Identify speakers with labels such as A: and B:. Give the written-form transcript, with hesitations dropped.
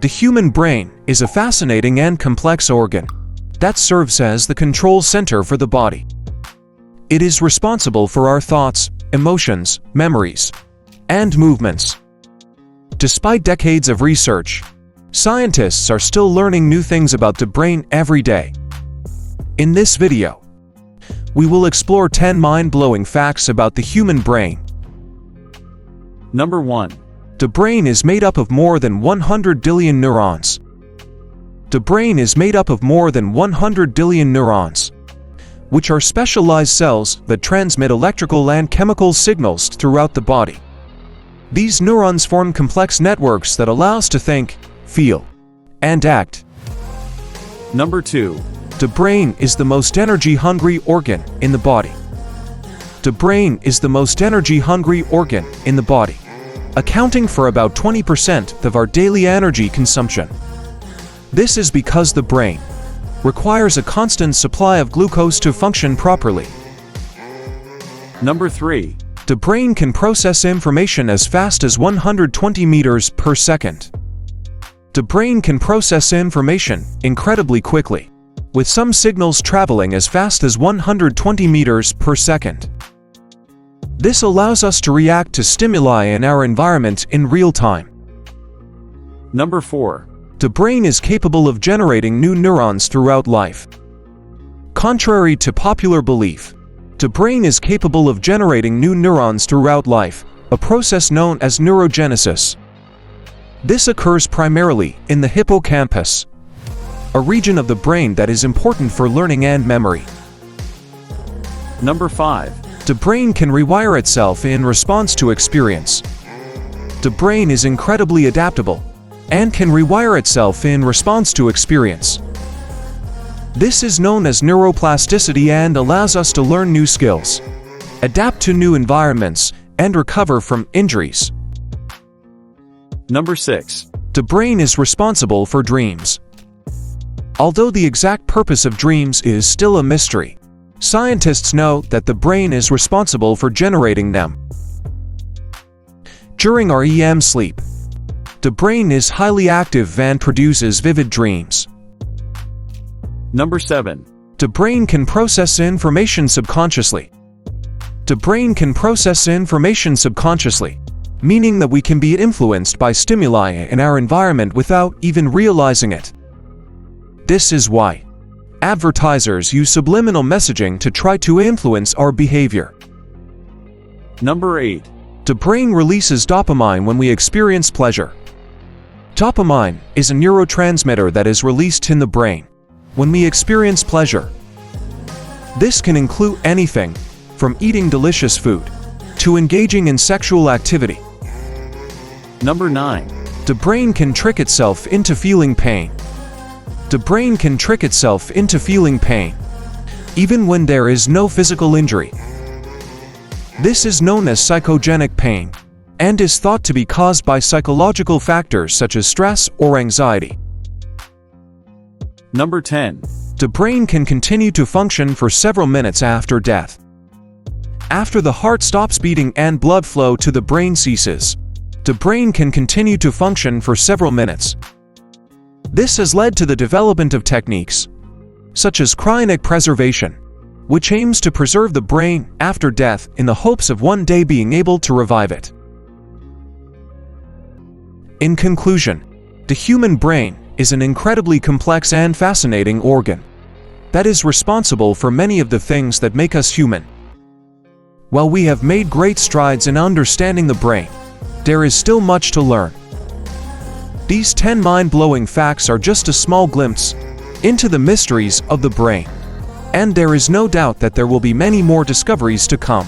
A: The human brain is a fascinating and complex organ that serves as the control center for the body. It is responsible for our thoughts, emotions, memories, and movements. Despite decades of research, scientists are still learning new things about the brain every day. In this video, we will explore 10 mind-blowing facts about the human brain.
B: Number 1.
A: The brain is made up of more than 100 billion neurons. The brain is made up of more than 100 billion neurons, which are specialized cells that transmit electrical and chemical signals throughout the body. These neurons form complex networks that allow us to think, feel, and act.
B: Number 2.
A: The brain is the most energy-hungry organ in the body. The brain is the most energy-hungry organ in the body, accounting for about 20% of our daily energy consumption. This is because the brain requires a constant supply of glucose to function properly.
B: Number 3.
A: The brain can process information as fast as 120 meters per second. The brain can process information incredibly quickly, with some signals traveling as fast as 120 meters per second. This allows us to react to stimuli in our environment in real time.
B: Number 4.
A: The brain is capable of generating new neurons throughout life. Contrary to popular belief, the brain is capable of generating new neurons throughout life, a process known as neurogenesis. This occurs primarily in the hippocampus, a region of the brain that is important for learning and memory.
B: Number 5.
A: The brain can rewire itself in response to experience. The brain is incredibly adaptable and can rewire itself in response to experience. This is known as neuroplasticity and allows us to learn new skills, adapt to new environments, and recover from injuries.
B: Number 6.
A: The brain is responsible for dreams. Although the exact purpose of dreams is still a mystery, scientists know that the brain is responsible for generating them. During our REM sleep, the brain is highly active and produces vivid dreams.
B: Number 7.
A: The brain can process information subconsciously. The brain can process information subconsciously, meaning that we can be influenced by stimuli in our environment without even realizing it. This is why advertisers use subliminal messaging to try to influence our behavior.
B: Number 8.
A: The brain releases dopamine when we experience pleasure. Dopamine is a neurotransmitter that is released in the brain when we experience pleasure. This can include anything from eating delicious food to engaging in sexual activity.
B: Number 9.
A: The brain can trick itself into feeling pain. The brain can trick itself into feeling pain, even when there is no physical injury. This is known as psychogenic pain, and is thought to be caused by psychological factors such as stress or anxiety.
B: Number 10.
A: The brain can continue to function for several minutes after death. After the heart stops beating and blood flow to the brain ceases, the brain can continue to function for several minutes. This has led to the development of techniques, such as cryonic preservation, which aims to preserve the brain after death in the hopes of one day being able to revive it. In conclusion, the human brain is an incredibly complex and fascinating organ that is responsible for many of the things that make us human. While we have made great strides in understanding the brain, there is still much to learn. These 10 mind-blowing facts are just a small glimpse into the mysteries of the brain, and there is no doubt that there will be many more discoveries to come.